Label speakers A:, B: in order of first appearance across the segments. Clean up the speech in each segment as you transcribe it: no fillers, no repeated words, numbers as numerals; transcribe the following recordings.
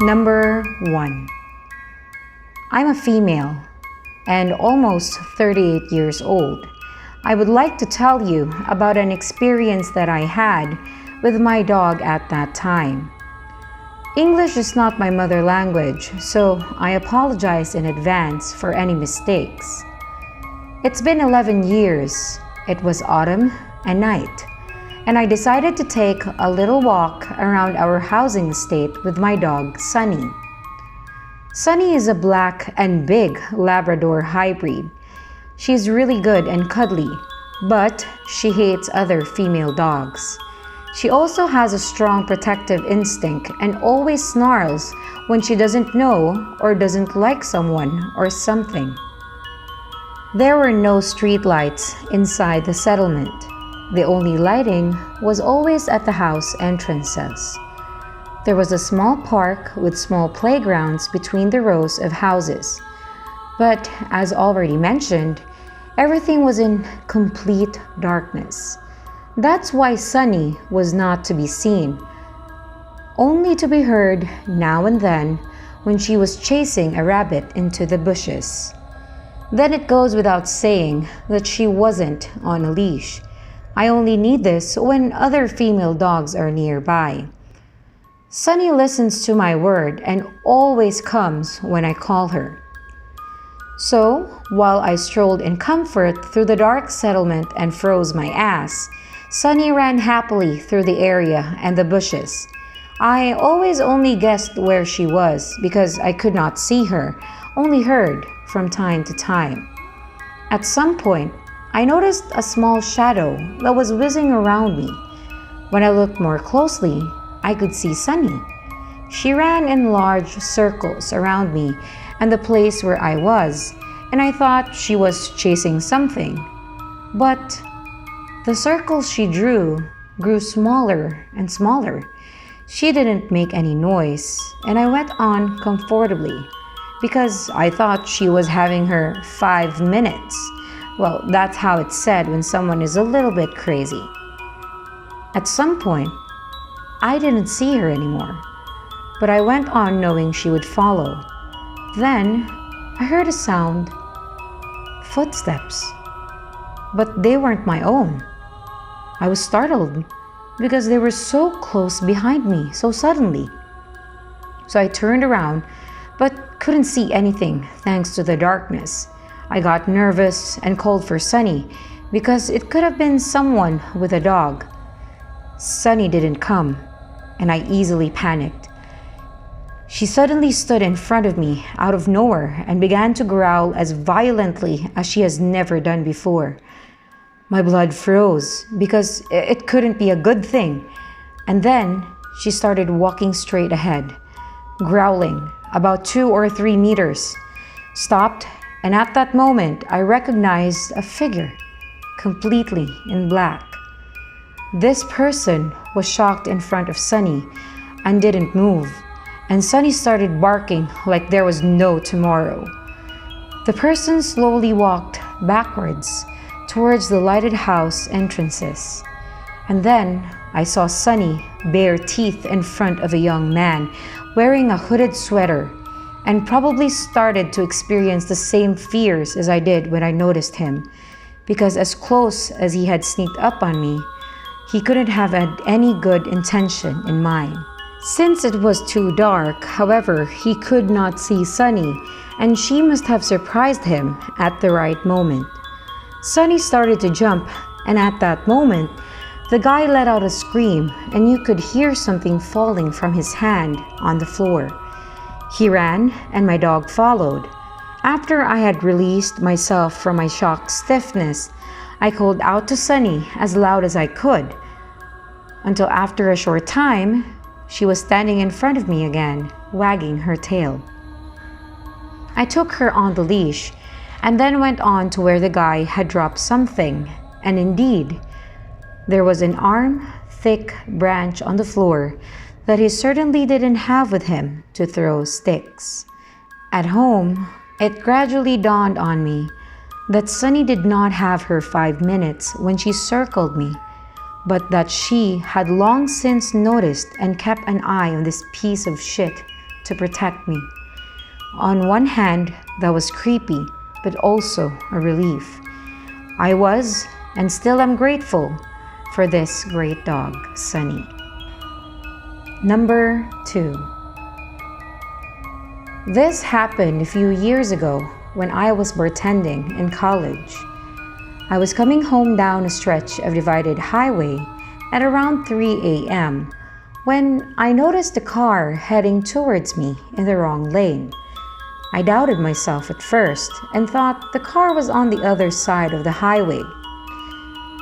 A: Number 1. I'm a female and almost 38 years old. I would like to tell you about an experience that I had with my dog at that time. English is not my mother language, so I apologize in advance for any mistakes. It's been 11 years. It was autumn and night, and I decided to take a little walk around our housing estate with my dog, Sunny. Sunny is a black and big Labrador hybrid. She's really good and cuddly, but she hates other female dogs. She also has a strong protective instinct and always snarls when she doesn't know or doesn't like someone or something. There were no street lights inside the settlement. The only lighting was always at the house entrances. There was a small park with small playgrounds between the rows of houses. But as already mentioned, everything was in complete darkness. That's why Sunny was not to be seen, only to be heard now and then when she was chasing a rabbit into the bushes. Then it goes without saying that she wasn't on a leash. I only need this when other female dogs are nearby. Sunny listens to my word and always comes when I call her. So, while I strolled in comfort through the dark settlement and froze my ass, Sunny ran happily through the area and the bushes. I always only guessed where she was because I could not see her, only heard from time to time. At some point, I noticed a small shadow that was whizzing around me. When I looked more closely, I could see Sunny. She ran in large circles around me and the place where I was, and I thought she was chasing something. But the circles she drew grew smaller and smaller. She didn't make any noise, and I went on comfortably because I thought she was having her 5 minutes. Well, that's how it's said when someone is a little bit crazy. At some point, I didn't see her anymore, but I went on knowing she would follow. Then I heard a sound, footsteps, but they weren't my own. I was startled because they were so close behind me so suddenly. So I turned around but couldn't see anything thanks to the darkness. I got nervous and called for Sunny because it could have been someone with a dog. Sunny didn't come, and I easily panicked. She suddenly stood in front of me out of nowhere and began to growl as violently as she has never done before. My blood froze because it couldn't be a good thing. And then she started walking straight ahead, growling about 2 or 3 meters, stopped, and at that moment I recognized a figure, completely in black. This person was shocked in front of Sunny and didn't move, and Sunny started barking like there was no tomorrow. The person slowly walked backwards towards the lighted house entrances. And then I saw Sunny bare teeth in front of a young man wearing a hooded sweater, and probably started to experience the same fears as I did when I noticed him, because as close as he had sneaked up on me, he couldn't have had any good intention in mind. Since it was too dark, however, he could not see Sunny, and she must have surprised him at the right moment. Sunny started to jump, and at that moment, the guy let out a scream, and you could hear something falling from his hand on the floor. He ran, and my dog followed. After I had released myself from my shocked stiffness, I called out to Sunny as loud as I could, until after a short time, she was standing in front of me again, wagging her tail. I took her on the leash, and then went on to where the guy had dropped something, and indeed, there was an arm-thick branch on the floor that he certainly didn't have with him to throw sticks. At home, it gradually dawned on me that Sunny did not have her 5 minutes when she circled me, but that she had long since noticed and kept an eye on this piece of shit to protect me. On one hand, that was creepy, but also a relief. I was, and still am grateful for this great dog, Sunny. Number 2. This happened a few years ago when I was bartending in college. I was coming home down a stretch of divided highway at around 3 a.m. when I noticed a car heading towards me in the wrong lane. I doubted myself at first and thought the car was on the other side of the highway.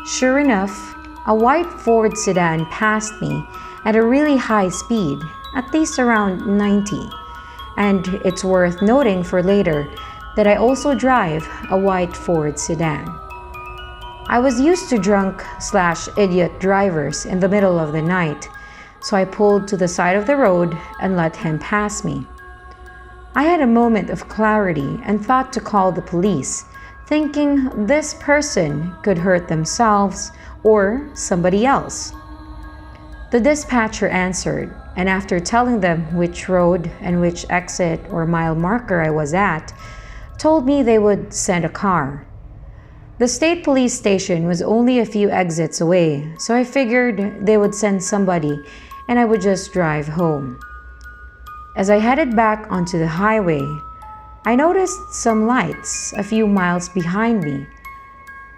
A: Sure enough, a white Ford sedan passed me at a really high speed, at least around 90. And it's worth noting for later that I also drive a white Ford sedan. I was used to drunk/idiot drivers in the middle of the night, so I pulled to the side of the road and let him pass me. I had a moment of clarity and thought to call the police, thinking this person could hurt themselves or somebody else. The dispatcher answered, and after telling them which road and which exit or mile marker I was at, told me they would send a car. The state police station was only a few exits away, so I figured they would send somebody and I would just drive home. As I headed back onto the highway, I noticed some lights a few miles behind me.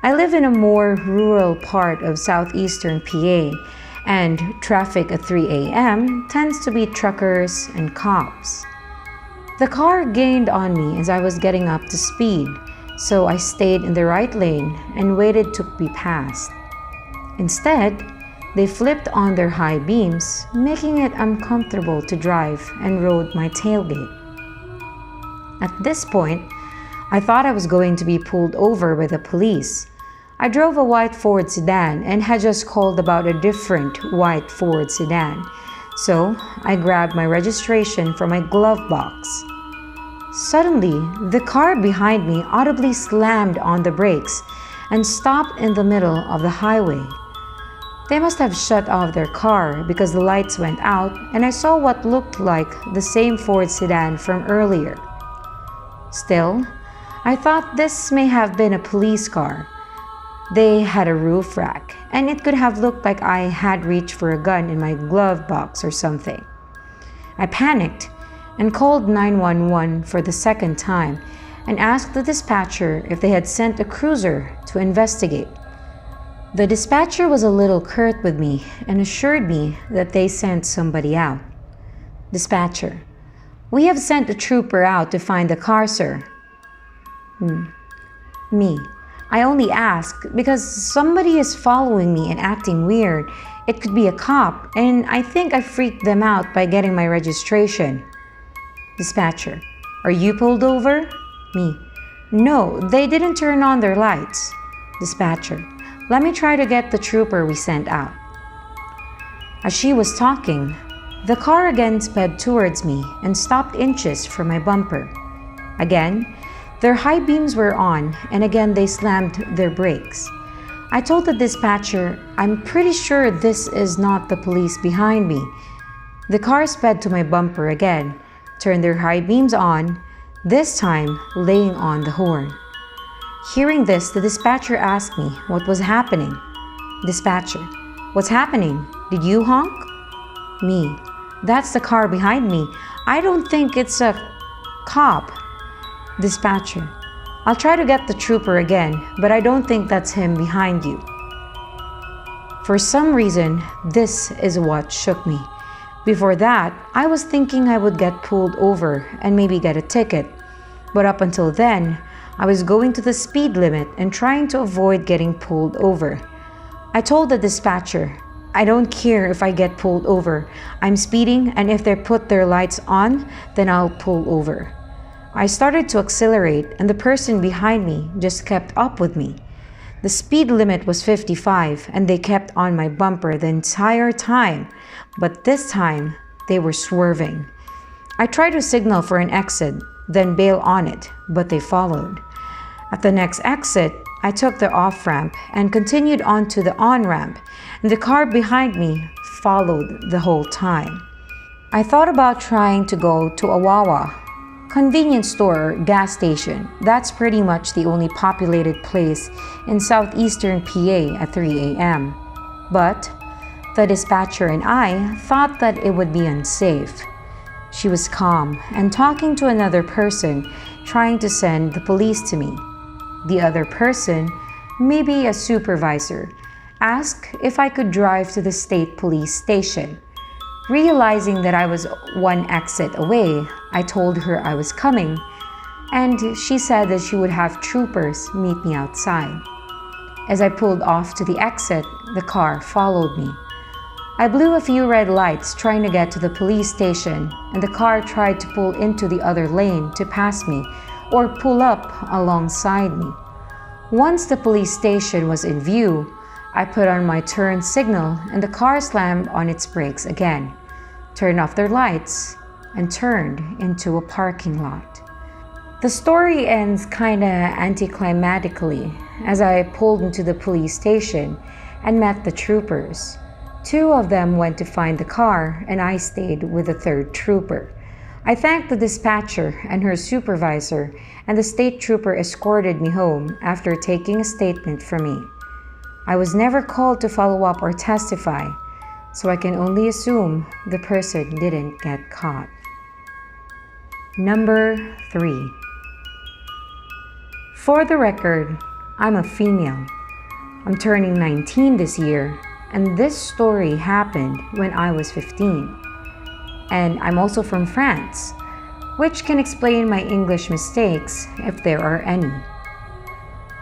A: I live in a more rural part of southeastern PA, and traffic at 3 a.m. tends to be truckers and cops. The car gained on me as I was getting up to speed, so I stayed in the right lane and waited to be passed. Instead, they flipped on their high beams, making it uncomfortable to drive, and rode my tailgate. At this point, I thought I was going to be pulled over by the police. I drove a white Ford sedan and had just called about a different white Ford sedan, so I grabbed my registration from my glove box. Suddenly, the car behind me audibly slammed on the brakes and stopped in the middle of the highway. They must have shut off their car because the lights went out and I saw what looked like the same Ford sedan from earlier. Still, I thought this may have been a police car. They had a roof rack, and it could have looked like I had reached for a gun in my glove box or something. I panicked and called 911 for the second time and asked the dispatcher if they had sent a cruiser to investigate. The dispatcher was a little curt with me and assured me that they sent somebody out. Dispatcher: "We have sent a trooper out to find the car, sir." Me: "I only ask because somebody is following me and acting weird. It could be a cop, and I think I freaked them out by getting my registration." Dispatcher: "Are you pulled over?" Me: "No, they didn't turn on their lights." Dispatcher: "Let me try to get the trooper we sent out." As she was talking, the car again sped towards me and stopped inches from my bumper. Again, their high beams were on, and again they slammed their brakes. I told the dispatcher, "I'm pretty sure this is not the police behind me." The car sped to my bumper again, turned their high beams on, this time laying on the horn. Hearing this, the dispatcher asked me what was happening. Dispatcher: "What's happening? Did you honk?" Me: "That's the car behind me. I don't think it's a cop." Dispatcher: "I'll try to get the trooper again, but I don't think that's him behind you." For some reason, this is what shook me. Before that, I was thinking I would get pulled over and maybe get a ticket. But up until then, I was going to the speed limit and trying to avoid getting pulled over. I told the dispatcher, "I don't care if I get pulled over. I'm speeding, and if they put their lights on, then I'll pull over." I started to accelerate, and the person behind me just kept up with me. The speed limit was 55, and they kept on my bumper the entire time, but this time they were swerving. I tried to signal for an exit, then bail on it, but they followed. At the next exit, I took the off-ramp and continued on to the on-ramp, and the car behind me followed the whole time. I thought about trying to go to a Wawa, convenience store or gas station. That's pretty much the only populated place in southeastern PA at 3 a.m. But the dispatcher and I thought that it would be unsafe. She was calm and talking to another person, trying to send the police to me. The other person, maybe a supervisor, asked if I could drive to the state police station. Realizing that I was one exit away, I told her I was coming, and she said that she would have troopers meet me outside. As I pulled off to the exit, the car followed me. I blew a few red lights trying to get to the police station, and the car tried to pull into the other lane to pass me or pull up alongside me. Once the police station was in view, I put on my turn signal and the car slammed on its brakes again, turned off their lights, and turned into a parking lot. The story ends kinda anticlimactically as I pulled into the police station and met the troopers. Two of them went to find the car and I stayed with the third trooper. I thanked the dispatcher and her supervisor, and the state trooper escorted me home after taking a statement from me. I was never called to follow up or testify, so I can only assume the person didn't get caught. Number 3. For the record, I'm a female. I'm turning 19 this year, and this story happened when I was 15. And I'm also from France, which can explain my English mistakes if there are any.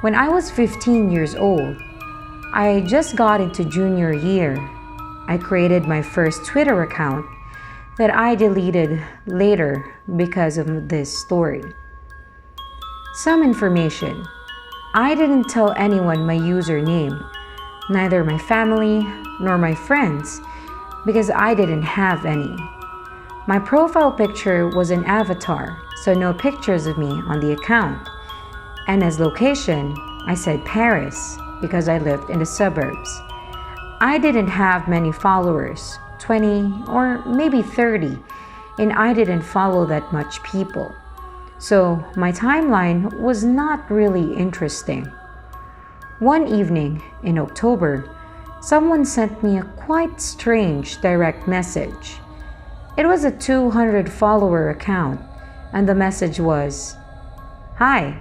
A: When I was 15 years old, I just got into junior year. I created my first Twitter account that I deleted later because of this story. Some information. I didn't tell anyone my username, neither my family nor my friends, because I didn't have any. My profile picture was an avatar, so no pictures of me on the account. And as location, I said Paris, because I lived in the suburbs. I didn't have many followers, 20 or maybe 30, and I didn't follow that much people. So my timeline was not really interesting. One evening in October, someone sent me a quite strange direct message. It was a 200 follower account, and the message was, "Hi,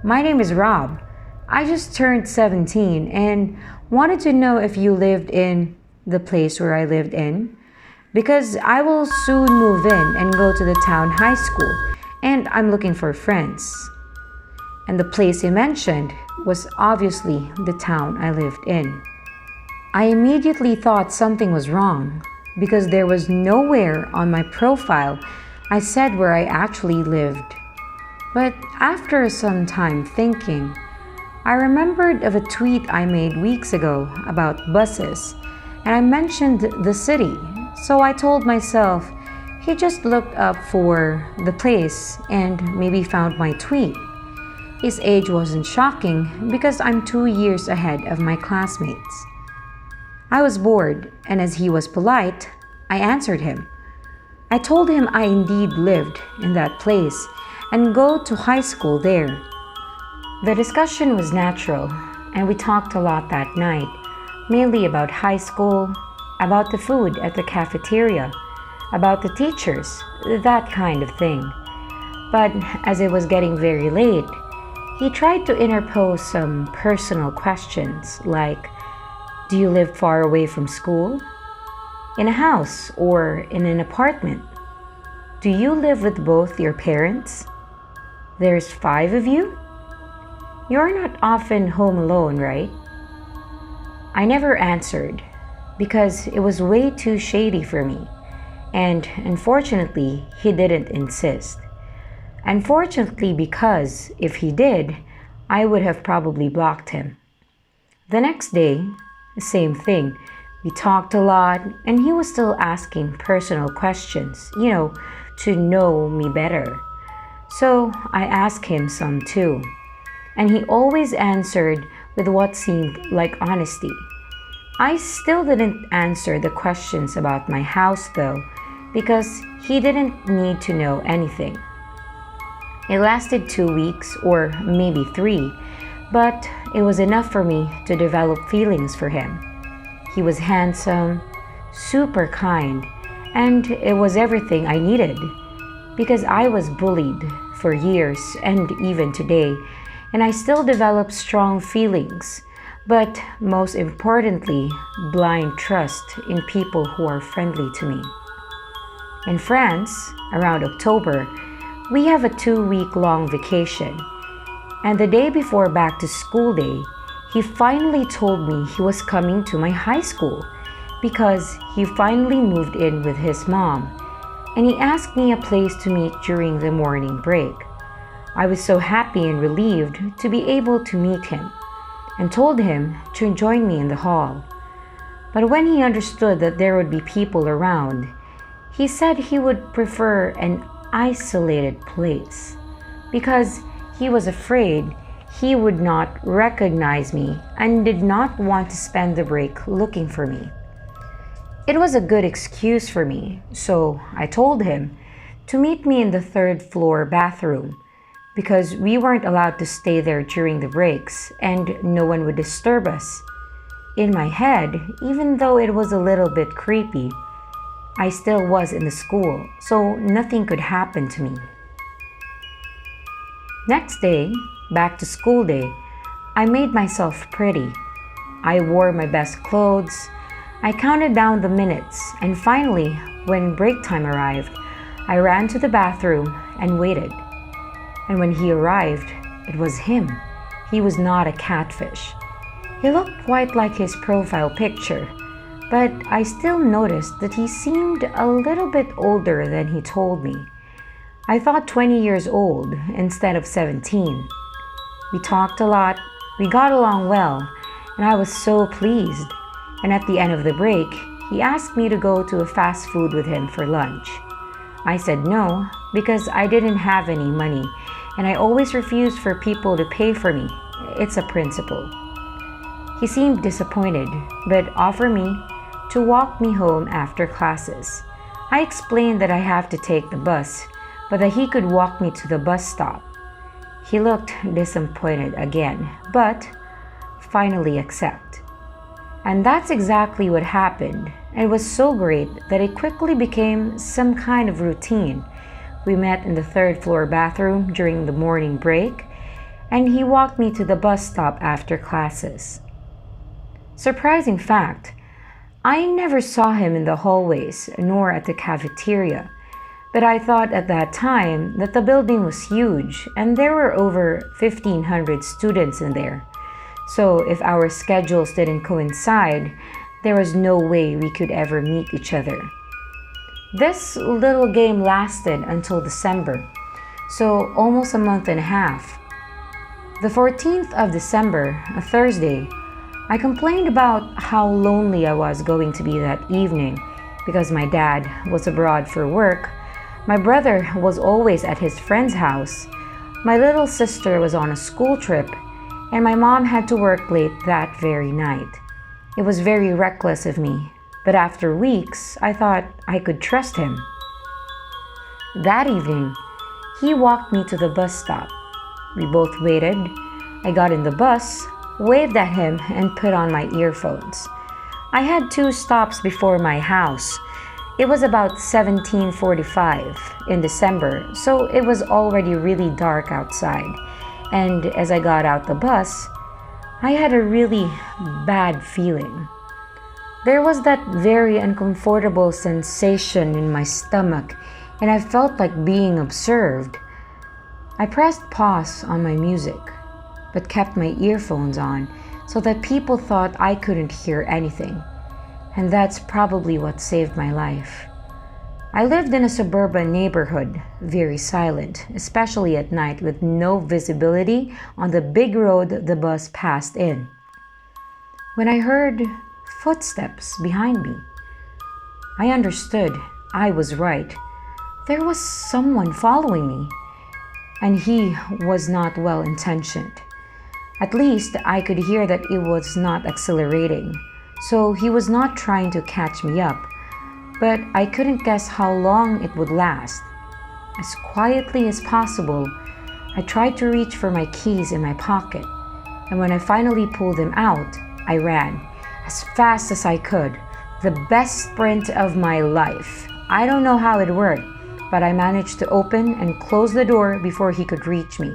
A: my name is Rob. I just turned 17 and wanted to know if you lived in the place where I lived in, because I will soon move in and go to the town high school, and I'm looking for friends." And the place he mentioned was obviously the town I lived in. I immediately thought something was wrong because there was nowhere on my profile I said where I actually lived. But after some time thinking, I remembered of a tweet I made weeks ago about buses, and I mentioned the city, so I told myself he just looked up for the place and maybe found my tweet. His age wasn't shocking because I'm 2 years ahead of my classmates. I was bored, and as he was polite, I answered him. I told him I indeed lived in that place and go to high school there. The discussion was natural, and we talked a lot that night, mainly about high school, about the food at the cafeteria, about the teachers, that kind of thing. But as it was getting very late, he tried to interpose some personal questions like, "Do you live far away from school? In a house or in an apartment? Do you live with both your parents? There's 5 of you? You're not often home alone, right?" I never answered because it was way too shady for me, and unfortunately, he didn't insist. Unfortunately, because if he did, I would have probably blocked him. The next day, the same thing. We talked a lot, and he was still asking personal questions, to know me better. So I asked him some too, and he always answered with what seemed like honesty. I still didn't answer the questions about my house though, because he didn't need to know anything. It lasted 2 weeks or maybe 3, but it was enough for me to develop feelings for him. He was handsome, super kind, and it was everything I needed because I was bullied for years and even today, and I still develop strong feelings, but most importantly, blind trust in people who are friendly to me. In France, around October, we have a 2-week-long vacation, and the day before back to school day, he finally told me he was coming to my high school because he finally moved in with his mom, and he asked me a place to meet during the morning break. I was so happy and relieved to be able to meet him and told him to join me in the hall. But when he understood that there would be people around, he said he would prefer an isolated place because he was afraid he would not recognize me and did not want to spend the break looking for me. It was a good excuse for me, so I told him to meet me in the 3rd floor bathroom because we weren't allowed to stay there during the breaks and no one would disturb us. In my head, even though it was a little bit creepy, I still was in the school, so nothing could happen to me. Next day, back to school day, I made myself pretty. I wore my best clothes. I counted down the minutes, and finally, when break time arrived, I ran to the bathroom and waited. And when he arrived, it was him. He was not a catfish. He looked quite like his profile picture, but I still noticed that he seemed a little bit older than he told me. I thought 20 years old instead of 17. We talked a lot, we got along well, and I was so pleased. And at the end of the break, he asked me to go to a fast food with him for lunch. I said no because I didn't have any money, and I always refused for people to pay for me. It's a principle. He seemed disappointed, but offered me to walk me home after classes. I explained that I have to take the bus, but that he could walk me to the bus stop. He looked disappointed again, but finally accepted. And that's exactly what happened. It was so great that it quickly became some kind of routine. We met in the 3rd floor bathroom during the morning break, and he walked me to the bus stop after classes. Surprising fact, I never saw him in the hallways nor at the cafeteria, but I thought at that time that the building was huge and there were over 1,500 students in there. So if our schedules didn't coincide, there was no way we could ever meet each other. This little game lasted until December, so almost a month and a half. The 14th of December, a Thursday, I complained about how lonely I was going to be that evening because my dad was abroad for work, my brother was always at his friend's house, my little sister was on a school trip, and my mom had to work late that very night. It was very reckless of me, but after weeks, I thought I could trust him. That evening, he walked me to the bus stop. We both waited. I got in the bus, waved at him, and put on my earphones. I had 2 stops before my house. It was about 17:45 in December, so it was already really dark outside. And as I got out the bus, I had a really bad feeling. There was that very uncomfortable sensation in my stomach, and I felt like being observed. I pressed pause on my music, but kept my earphones on so that people thought I couldn't hear anything. And that's probably what saved my life. I lived in a suburban neighborhood, very silent, especially at night with no visibility on the big road the bus passed in. When I heard footsteps behind me, I understood I was right. There was someone following me, and he was not well-intentioned. At least I could hear that it was not accelerating, so he was not trying to catch me up. but I couldn't guess how long it would last. As quietly as possible, I tried to reach for my keys in my pocket, and when I finally pulled them out, I ran as fast as I could, the best sprint of my life. I don't know how it worked, but I managed to open and close the door before he could reach me,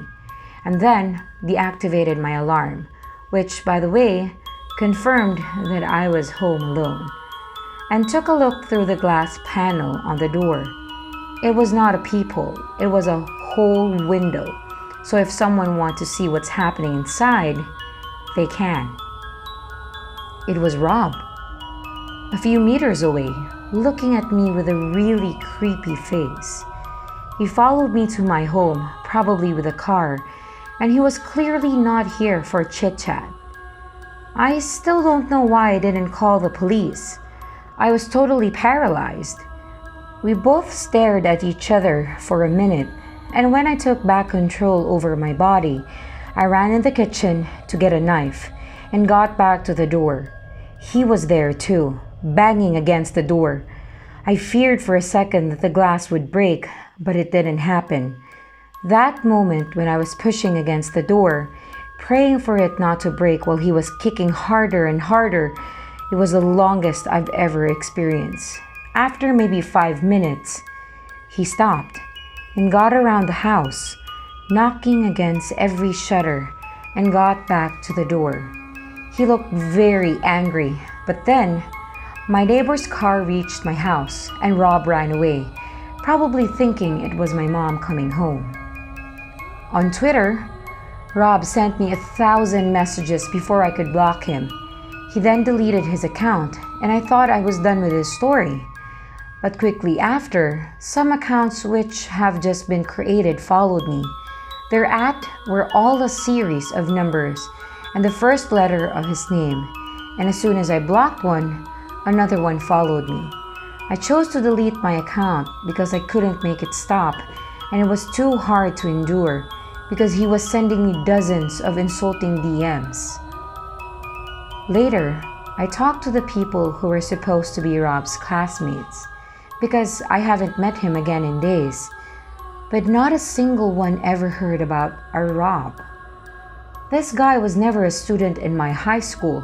A: and then deactivated my alarm, which, by the way, confirmed that I was home alone, and took a look through the glass panel on the door. It was not a peephole, it was a whole window, so if someone wants to see what's happening inside, they can. It was Rob, a few meters away, looking at me with a really creepy face. He followed me to my home, probably with a car, and he was clearly not here for chit-chat. I still don't know why I didn't call the police. I was totally paralyzed. We both stared at each other for a minute, and when I took back control over my body, I ran in the kitchen to get a knife and got back to the door. He was there too, banging against the door. I feared for a second that the glass would break, but it didn't happen. That moment when I was pushing against the door, praying for it not to break while he was kicking harder and harder, it was the longest I've ever experienced. After maybe 5 minutes, he stopped and got around the house, knocking against every shutter, and got back to the door. He looked very angry, but then my neighbor's car reached my house and Rob ran away, probably thinking it was my mom coming home. On Twitter, Rob sent me 1,000 messages before I could block him. He then deleted his account, and I thought I was done with his story. But quickly after, some accounts which have just been created followed me. Their were all a series of numbers and the first letter of his name, and as soon as I blocked one, another one followed me. I chose to delete my account because I couldn't make it stop, and it was too hard to endure because he was sending me dozens of insulting DMs. Later, I talked to the people who were supposed to be Rob's classmates because I haven't met him again in days, but not a single one ever heard about our Rob. This guy was never a student in my high school.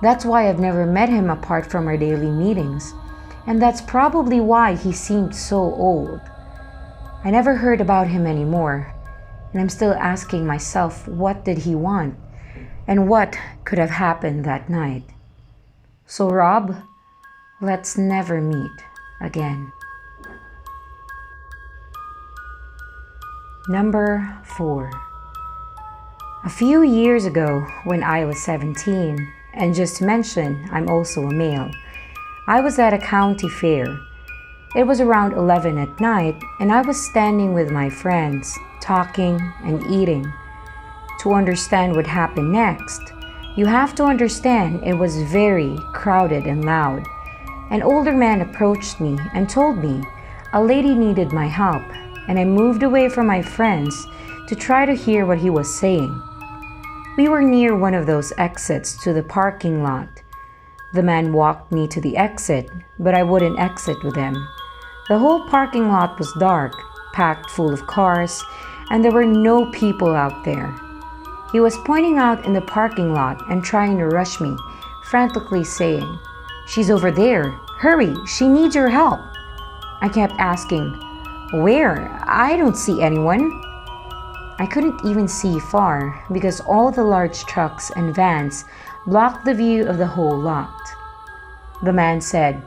A: That's why I've never met him apart from our daily meetings, and that's probably why he seemed so old. I never heard about him anymore, and I'm still asking myself, what did he want? And what could have happened that night? So Rob, let's never meet again. Number 4. A few years ago, when I was 17, and just to mention, I'm also a male, I was at a county fair. It was around 11 at night, and I was standing with my friends, talking and eating. To understand what happened next, you have to understand it was very crowded and loud. An older man approached me and told me a lady needed my help, and I moved away from my friends to try to hear what he was saying. We were near one of those exits to the parking lot. The man walked me to the exit, but I wouldn't exit with him. The whole parking lot was dark, packed full of cars, and there were no people out there. He was pointing out in the parking lot and trying to rush me, frantically saying, "She's over there. Hurry, she needs your help." I kept asking, "Where? I don't see anyone." I couldn't even see far because all the large trucks and vans blocked the view of the whole lot. The man said,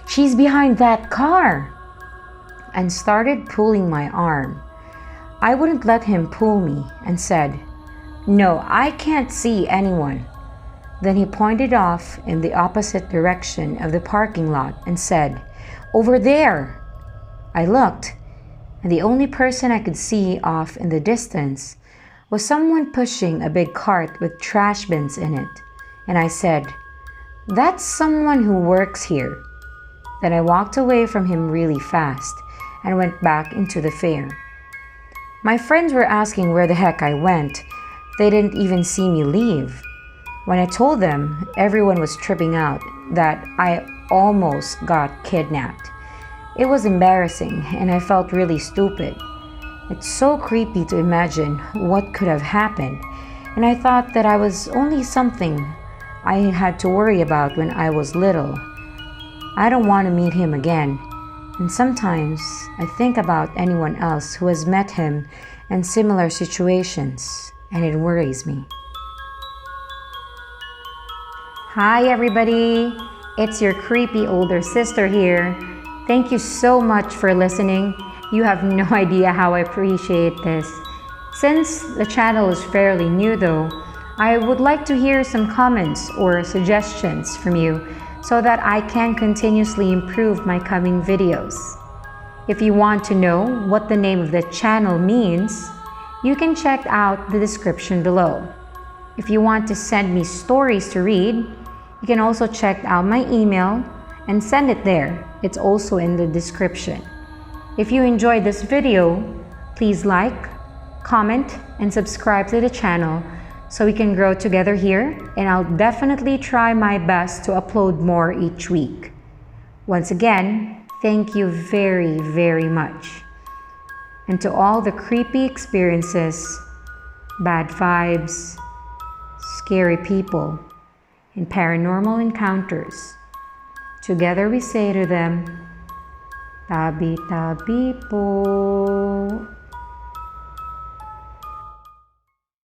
A: "She's behind that car," and started pulling my arm. I wouldn't let him pull me and said, "No, I can't see anyone." Then he pointed off in the opposite direction of the parking lot and said, "Over there." I looked, and the only person I could see off in the distance was someone pushing a big cart with trash bins in it. And I said, "That's someone who works here." Then I walked away from him really fast and went back into the fair. My friends were asking where the heck I went. They didn't even see me leave. When I told them, everyone was tripping out that I almost got kidnapped. It was embarrassing and I felt really stupid. It's so creepy to imagine what could have happened, and I thought that I was only something I had to worry about when I was little. I don't want to meet him again, and sometimes I think about anyone else who has met him in similar situations, and it worries me. Hi everybody, it's your creepy older sister here. Thank you so much for listening. You have no idea how I appreciate this. Since the channel is fairly new though, I would like to hear some comments or suggestions from you so that I can continuously improve my coming videos. If you want to know what the name of the channel means, you can check out the description below. If you want to send me stories to read, you can also check out my email and send it there. It's also in the description. If you enjoyed this video, please like, comment, and subscribe to the channel so we can grow together here, and I'll definitely try my best to upload more each week. Once again, thank you very, very much. And to all the creepy experiences, bad vibes, scary people, and paranormal encounters, together we say to them, Tabi-tabi po.